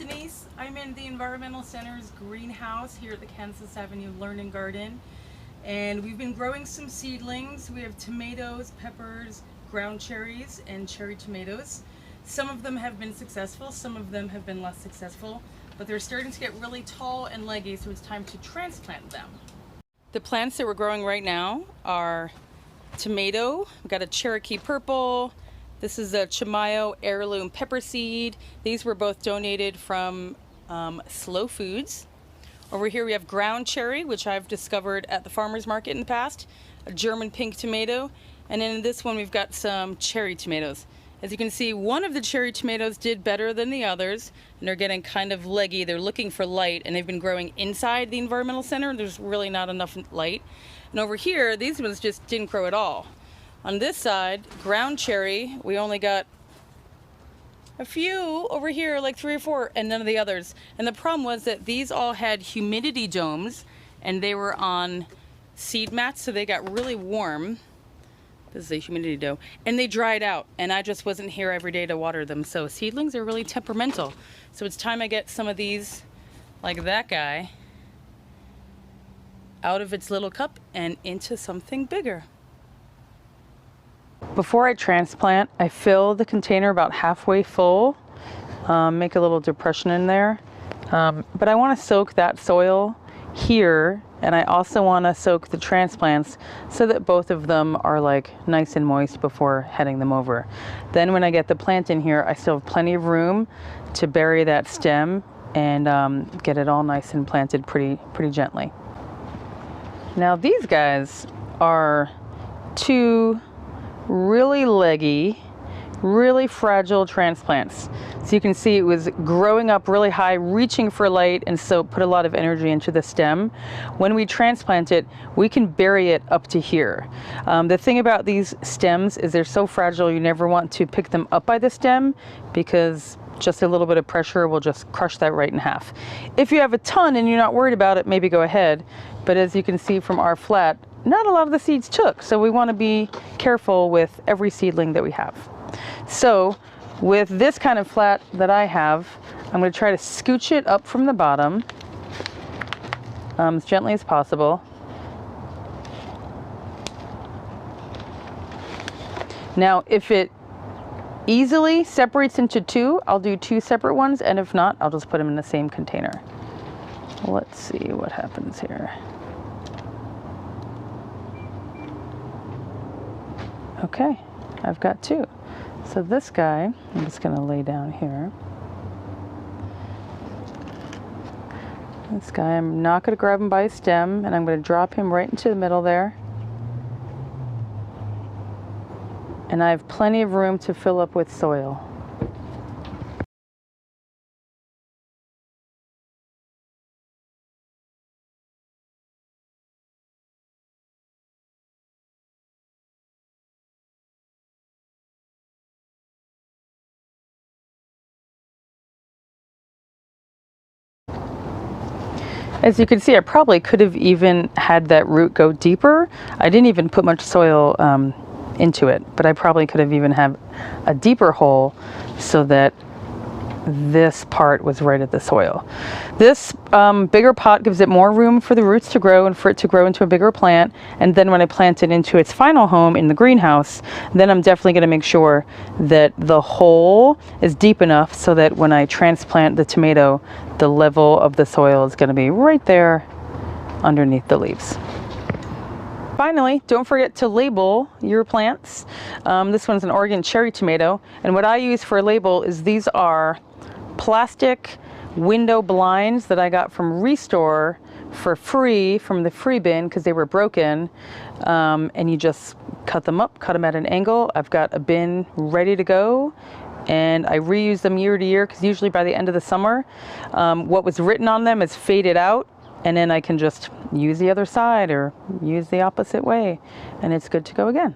Denise. I'm in the Environmental Center's greenhouse here at the Kansas Avenue Learn and Garden. And we've been growing some seedlings. We have tomatoes, peppers, ground cherries, and cherry tomatoes. Some of them have been successful, some of them have been less successful, but they're starting to get really tall and leggy, so it's time to transplant them. The plants that we're growing right now are tomato. We've got a Cherokee purple. This is a Chimayo heirloom pepper seed. These were both donated from Slow Foods. Over here we have ground cherry, which I've discovered at the farmer's market in the past, a German pink tomato, and then in this one we've got some cherry tomatoes. As you can see, one of the cherry tomatoes did better than the others, and they're getting kind of leggy. They're looking for light, and they've been growing inside the environmental center. There's really not enough light. And over here, these ones just didn't grow at all. On this side, ground cherry, we only got a few over here, like 3 or 4, and none of the others. And the problem was that these all had humidity domes, and they were on seed mats, so they got really warm. This is a humidity dome. And they dried out, and I just wasn't here every day to water them. So seedlings are really temperamental. So it's time I get some of these, like that guy, out of its little cup and into something bigger. Before I transplant, I fill the container about halfway full, make a little depression in there. But I want to soak that soil here, and I also want to soak the transplants so that both of them are like nice and moist before heading them over. Then when I get the plant in here, I still have plenty of room to bury that stem and get it all nice and planted pretty gently. Now these guys are two really leggy, really fragile transplants. So you can see it was growing up really high, reaching for light, and so put a lot of energy into the stem. When we transplant it, we can bury it up to here. The thing about these stems is they're so fragile, you never want to pick them up by the stem because just a little bit of pressure will just crush that right in half. If you have a ton and you're not worried about it, maybe go ahead. But as you can see from our flat, not a lot of the seeds took, so we want to be careful with every seedling that we have. So with this kind of flat that I have, I'm going to try to scooch it up from the bottom as gently as possible. Now if it easily separates into two, I'll do 2 separate ones, and if not, I'll just put them in the same container. Let's see what happens here. Okay, I've got 2. So this guy, I'm just going to lay down here. This guy, I'm not going to grab him by his stem, and I'm going to drop him right into the middle there. And I have plenty of room to fill up with soil. As you can see, I probably could have even had that root go deeper. I didn't even put much soil into it, but I probably could have even had a deeper hole so that this part was right at the soil. This bigger pot gives it more room for the roots to grow and for it to grow into a bigger plant. And then when I plant it into its final home in the greenhouse, then I'm definitely going to make sure that the hole is deep enough so that when I transplant the tomato, the level of the soil is going to be right there underneath the leaves. Finally, don't forget to label your plants. This one's an Oregon cherry tomato, and what I use for a label is these are plastic window blinds that I got from Restore for free from the free bin because they were broken, and you just cut them up, cut them at an angle. I've got a bin ready to go, and I reuse them year to year because usually by the end of the summer, what was written on them is faded out, and then I can just use the other side or use the opposite way, and it's good to go again.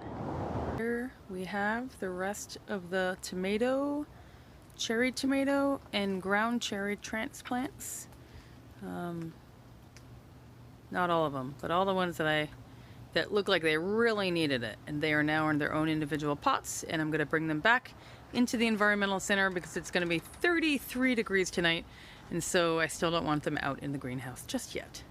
Here we have the rest of the tomato, cherry tomato, and ground cherry transplants. Not all of them, but all the ones that look like they really needed it, and they are now in their own individual pots, and I'm going to bring them back into the environmental center because it's going to be 33 degrees tonight, and so I still don't want them out in the greenhouse just yet.